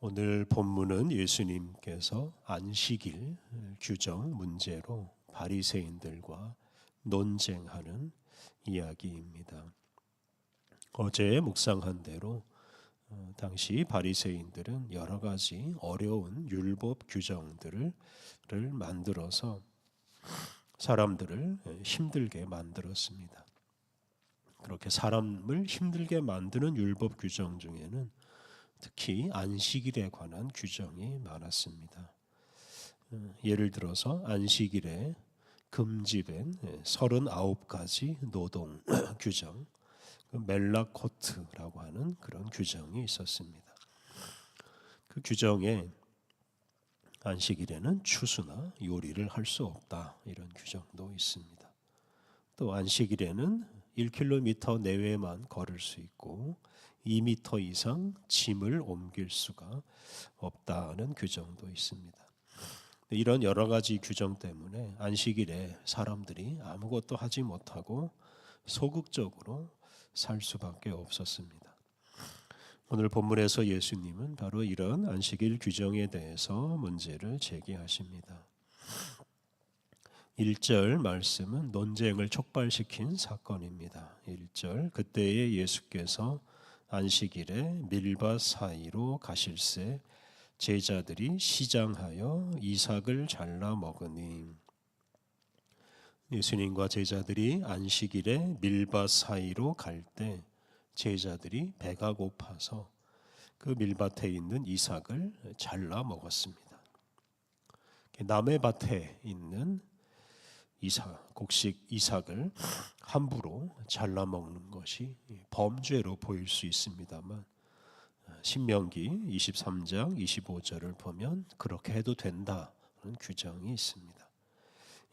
오늘 본문은 예수님께서 안식일 규정 문제로 바리새인들과 논쟁하는 이야기입니다. 어제 묵상한 대로 당시 바리새인들은 여러 가지 어려운 율법 규정들을 만들어서 사람들을 힘들게 만들었습니다. 그렇게 사람을 힘들게 만드는 율법 규정 중에는 특히 안식일에 관한 규정이 많았습니다. 예를 들어서 안식일에 금지된 39가지 노동 규정, 멜라코트라고 하는 그런 규정이 있었습니다. 그 규정에 안식일에는 추수나 요리를 할 수 없다, 이런 규정도 있습니다. 또 안식일에는 1km 내외만 걸을 수 있고 2m 이상 짐을 옮길 수가 없다는 규정도 있습니다. 이런 여러 가지 규정 때문에 안식일에 사람들이 아무것도 하지 못하고 소극적으로 살 수밖에 없었습니다. 오늘 본문에서 예수님은 바로 이런 안식일 규정에 대해서 문제를 제기하십니다. 1절 말씀은 논쟁을 촉발시킨 사건입니다. 1절 그때에 예수께서 안식일에 밀밭 사이로 가실새 제자들이 시장하여 이삭을 잘라 먹으니. 예수님과 제자들이 안식일에 밀밭 사이로 갈 때 제자들이 배가 고파서 그 밀밭에 있는 이삭을 잘라 먹었습니다. 남의 밭에 있는 곡식 이삭을 함부로 잘라 먹는 것이 범죄로 보일 수 있습니다만 신명기 23장 25절을 보면 그렇게 해도 된다는 규정이 있습니다.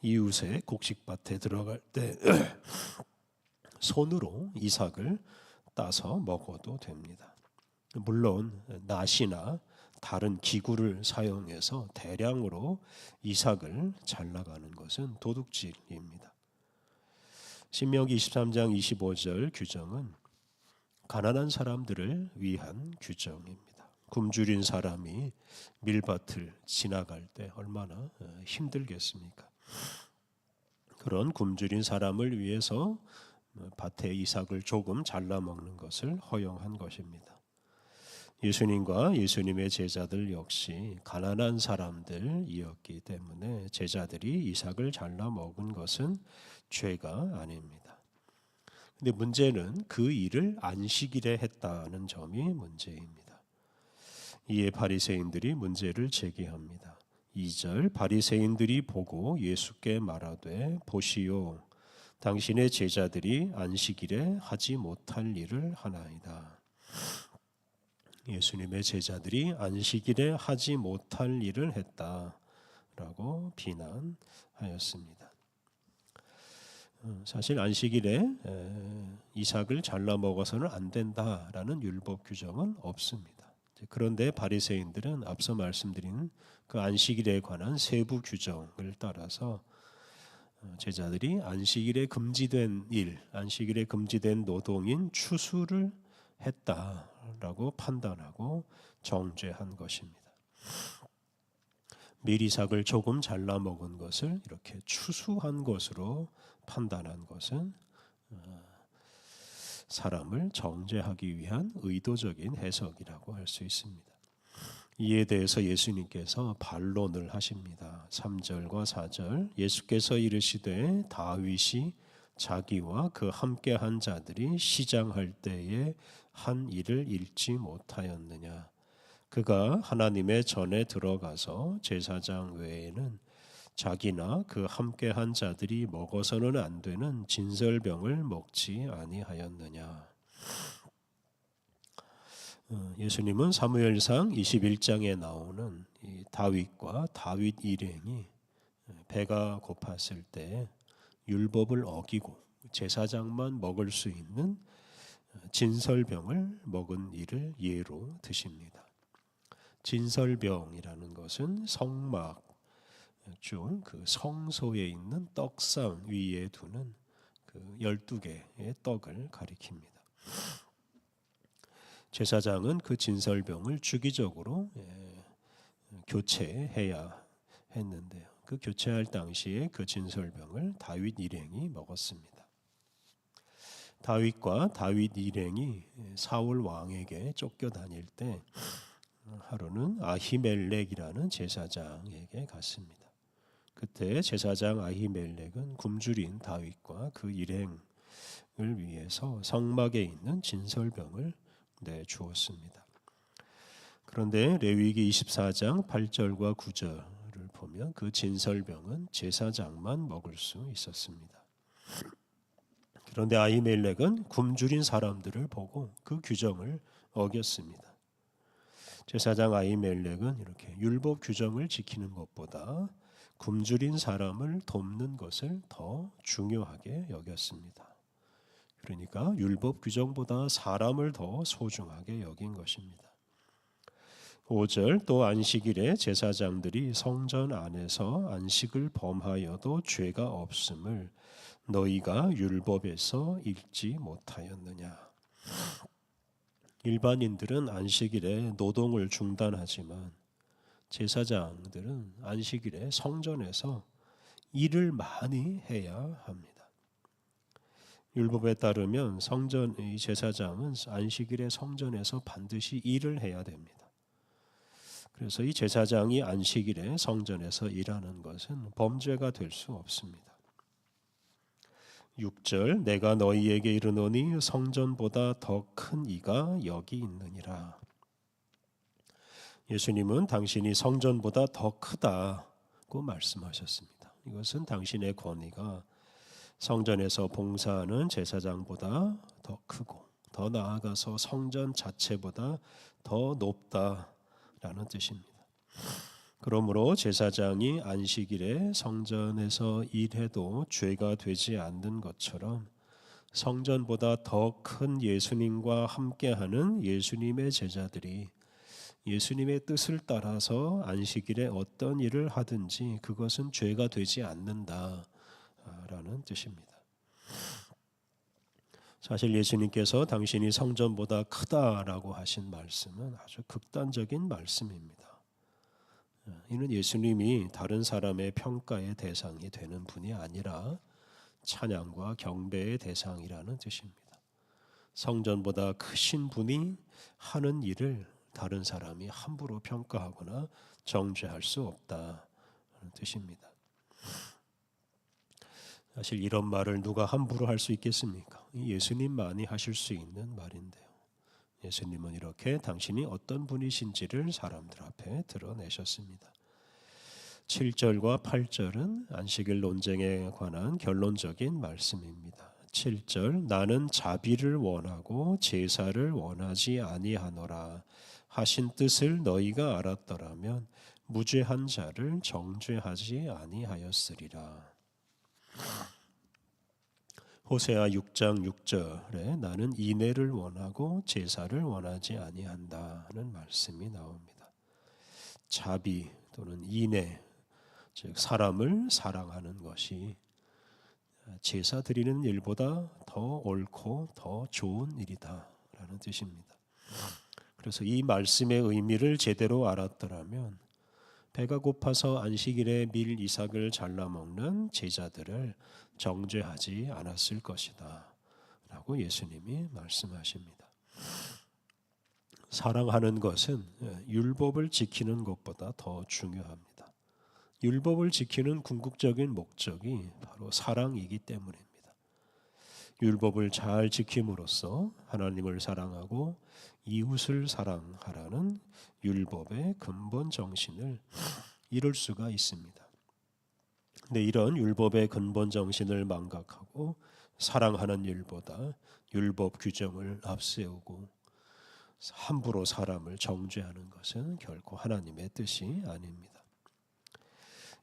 이웃의 곡식밭에 들어갈 때 손으로 이삭을 따서 먹어도 됩니다. 물론 낫이나 다른 기구를 사용해서 대량으로 이삭을 잘라가는 것은 도둑질입니다. 신명기 23장 25절 규정은 가난한 사람들을 위한 규정입니다. 굶주린 사람이 밀밭을 지나갈 때 얼마나 힘들겠습니까? 그런 굶주린 사람을 위해서 밭에 이삭을 조금 잘라 먹는 것을 허용한 것입니다. 예수님과 예수님의 제자들 역시 가난한 사람들이었기 때문에 제자들이 이삭을 잘라 먹은 것은 죄가 아닙니다. 근데 문제는 그 일을 안식일에 했다는 점이 문제입니다. 이에 바리새인들이 문제를 제기합니다. 2절 바리새인들이 보고 예수께 말하되 보시오 당신의 제자들이 안식일에 하지 못할 일을 하나이다. 예수님의 제자들이 안식일에 하지 못할 일을 했다라고 비난하였습니다. 사실 안식일에 이삭을 잘라 먹어서는 안 된다라는 율법 규정은 없습니다. 그런데 바리새인들은 앞서 말씀드린 그 안식일에 관한 세부 규정을 따라서 제자들이 안식일에 금지된 일, 안식일에 금지된 노동인 추수를 했다라고 판단하고 정죄한 것입니다. 밀이삭을 조금 잘라 먹은 것을 이렇게 추수한 것으로 판단한 것은 사람을 정죄하기 위한 의도적인 해석이라고 할 수 있습니다. 이에 대해서 예수님께서 반론을 하십니다. 3절과 4절 예수께서 이르시되 다윗이 자기와 그 함께한 자들이 시장할 때에 한 일을 잃지 못하였느냐. 그가 하나님의 전에 들어가서 제사장 외에는 자기나 그 함께한 자들이 먹어서는 안 되는 진설병을 먹지 아니하였느냐. 예수님은 사무엘상 21장에 나오는 이 다윗과 다윗 일행이 배가 고팠을 때 율법을 어기고 제사장만 먹을 수 있는 진설병을 먹은 일을 예로 드십니다. 진설병이라는 것은 성막 중 그 성소에 있는 떡상 위에 두는 그 12개의 떡을 가리킵니다. 제사장은 그 진설병을 주기적으로 교체해야 했는데요. 그 교체할 당시에 그 진설병을 다윗 일행이 먹었습니다. 다윗과 다윗 일행이 사울 왕에게 쫓겨다닐 때 하루는 아히멜렉이라는 제사장에게 갔습니다. 그때 제사장 아히멜렉은 굶주린 다윗과 그 일행을 위해서 성막에 있는 진설병을 내주었습니다. 그런데 레위기 24장 8절과 9절을 보면 그 진설병은 제사장만 먹을 수 있었습니다. 그런데 아히멜렉은 굶주린 사람들을 보고 그 규정을 어겼습니다. 제사장 아히멜렉은 이렇게 율법 규정을 지키는 것보다 굶주린 사람을 돕는 것을 더 중요하게 여겼습니다. 그러니까 율법 규정보다 사람을 더 소중하게 여긴 것입니다. 5절 또 안식일에 제사장들이 성전 안에서 안식을 범하여도 죄가 없음을 너희가 율법에서 읽지 못하였느냐. 일반인들은 안식일에 노동을 중단하지만 제사장들은 안식일에 성전에서 일을 많이 해야 합니다. 율법에 따르면 이 제사장은 안식일에 성전에서 반드시 일을 해야 됩니다. 그래서 이 제사장이 안식일에 성전에서 일하는 것은 범죄가 될 수 없습니다. 6절 내가 너희에게 이르노니 성전보다 더 큰 이가 여기 있느니라. 예수님은 당신이 성전보다 더 크다고 말씀하셨습니다. 이것은 당신의 권위가 성전에서 봉사하는 제사장보다 더 크고 더 나아가서 성전 자체보다 더 높다라는 뜻입니다. 그러므로 제사장이 안식일에 성전에서 일해도 죄가 되지 않는 것처럼 성전보다 더 큰 예수님과 함께하는 예수님의 제자들이 예수님의 뜻을 따라서 안식일에 어떤 일을 하든지 그것은 죄가 되지 않는다라는 뜻입니다. 사실 예수님께서 당신이 성전보다 크다라고 하신 말씀은 아주 극단적인 말씀입니다. 이는 예수님이 다른 사람의 평가의 대상이 되는 분이 아니라 찬양과 경배의 대상이라는 뜻입니다. 성전보다 크신 분이 하는 일을 다른 사람이 함부로 평가하거나 정죄할 수 없다는 뜻입니다. 사실 이런 말을 누가 함부로 할 수 있겠습니까? 예수님만이 하실 수 있는 말인데요. 예수님은 이렇게 당신이 어떤 분이신지를 사람들 앞에 드러내셨습니다. 7절과 8절은 안식일 논쟁에 관한 결론적인 말씀입니다. 7절 나는 자비를 원하고 제사를 원하지 아니하노라 하신 뜻을 너희가 알았더라면 무죄한 자를 정죄하지 아니하였으리라. 호세아 6장 6절에 나는 인애를 원하고 제사를 원하지 아니한다는 말씀이 나옵니다. 자비 또는 인애, 즉 사람을 사랑하는 것이 제사 드리는 일보다 더 옳고 더 좋은 일이다라는 뜻입니다. 그래서 이 말씀의 의미를 제대로 알았더라면 배가 고파서 안식일에 밀 이삭을 잘라 먹는 제자들을 정죄하지 않았을 것이다 라고 예수님이 말씀하십니다. 사랑하는 것은 율법을 지키는 것보다 더 중요합니다. 율법을 지키는 궁극적인 목적이 바로 사랑이기 때문입니다. 율법을 잘 지킴으로써 하나님을 사랑하고 이웃을 사랑하라는 율법의 근본 정신을 이룰 수가 있습니다. 근데 이런 율법의 근본 정신을 망각하고 사랑하는 일보다 율법 규정을 앞세우고 함부로 사람을 정죄하는 것은 결코 하나님의 뜻이 아닙니다.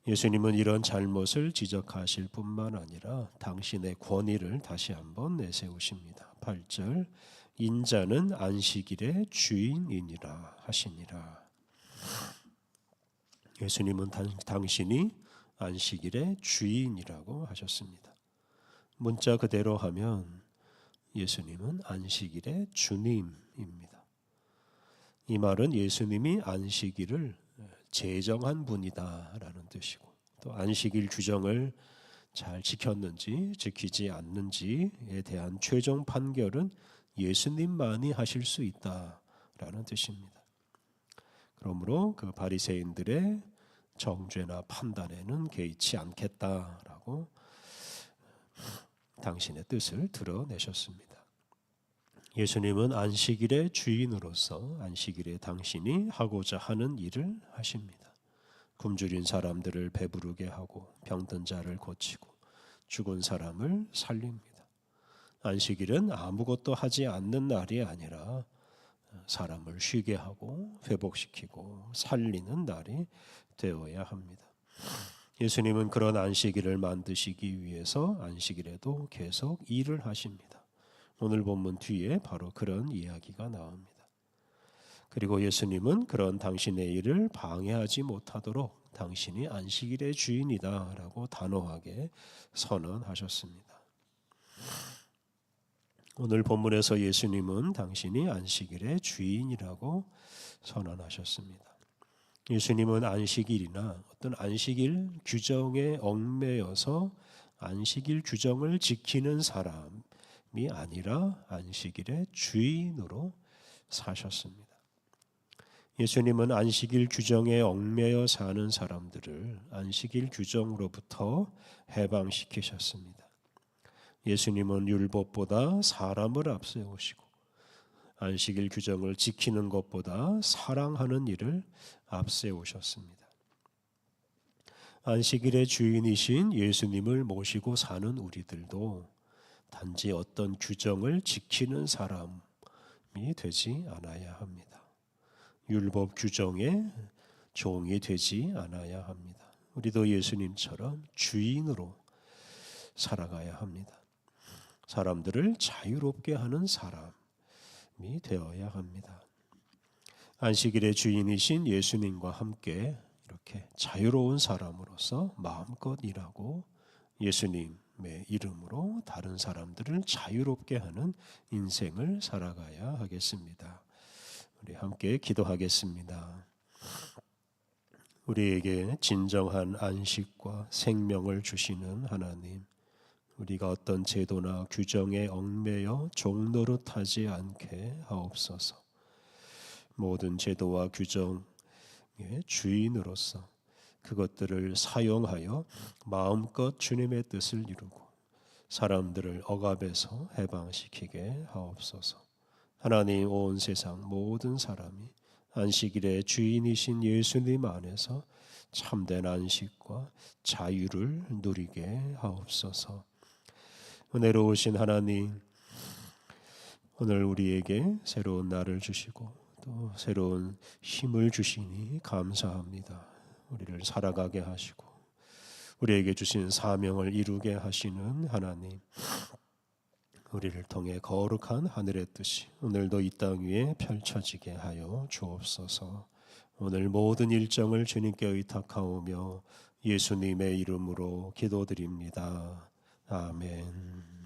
예수님은 이런 잘못을 지적하실 뿐만 아니라 당신의 권위를 다시 한번 내세우십니다. 8절 인자는 안식일의 주인이니라 하시니라. 예수님은 당신이 안식일의 주인이라고 하셨습니다. 문자 그대로 하면 예수님은 안식일의 주님입니다. 이 말은 예수님이 안식일을 제정한 분이다라는 뜻이고, 또 안식일 규정을 잘 지켰는지 지키지 않는지에 대한 최종 판결은 예수님만이 하실 수 있다라는 뜻입니다. 그러므로 그 바리새인들의 정죄나 판단에는 개의치 않겠다라고 당신의 뜻을 드러내셨습니다. 예수님은 안식일의 주인으로서 안식일에 당신이 하고자 하는 일을 하십니다. 굶주린 사람들을 배부르게 하고 병든 자를 고치고 죽은 사람을 살립니다. 안식일은 아무것도 하지 않는 날이 아니라 사람을 쉬게 하고 회복시키고 살리는 날이 되어야 합니다. 예수님은 그런 안식일을 만드시기 위해서 안식일에도 계속 일을 하십니다. 오늘 본문 뒤에 바로 그런 이야기가 나옵니다. 그리고 예수님은 그런 당신의 일을 방해하지 못하도록 당신이 안식일의 주인이다라고 단호하게 선언하셨습니다. 오늘 본문에서 예수님은 당신이 안식일의 주인이라고 선언하셨습니다. 예수님은 안식일이나 어떤 안식일 규정에 얽매여서 안식일 규정을 지키는 사람이 아니라 안식일의 주인으로 사셨습니다. 예수님은 안식일 규정에 얽매여 사는 사람들을 안식일 규정으로부터 해방시키셨습니다. 예수님은 율법보다 사람을 앞세우시고 안식일 규정을 지키는 것보다 사랑하는 일을 앞세우셨습니다. 안식일의 주인이신 예수님을 모시고 사는 우리들도 단지 어떤 규정을 지키는 사람이 되지 않아야 합니다. 율법 규정의 종이 되지 않아야 합니다. 우리도 예수님처럼 주인으로 살아가야 합니다. 사람들을 자유롭게 하는 사람이 되어야 합니다. 안식일의 주인이신 예수님과 함께 이렇게 자유로운 사람으로서 마음껏 일하고 예수님의 이름으로 다른 사람들을 자유롭게 하는 인생을 살아가야 하겠습니다. 우리 함께 기도하겠습니다. 우리에게 진정한 안식과 생명을 주시는 하나님, 우리가 어떤 제도나 규정에 얽매여 종노릇하지 않게 하옵소서. 모든 제도와 규정의 주인으로서 그것들을 사용하여 마음껏 주님의 뜻을 이루고 사람들을 억압에서 해방시키게 하옵소서. 하나님, 온 세상 모든 사람이 안식일의 주인이신 예수님 안에서 참된 안식과 자유를 누리게 하옵소서. 은혜로우신 하나님, 오늘 우리에게 새로운 날을 주시고 또 새로운 힘을 주시니 감사합니다. 우리를 살아가게 하시고 우리에게 주신 사명을 이루게 하시는 하나님, 우리를 통해 거룩한 하늘의 뜻이 오늘도 이 땅 위에 펼쳐지게 하여 주옵소서. 오늘 모든 일정을 주님께 의탁하오며 예수님의 이름으로 기도드립니다. 아멘.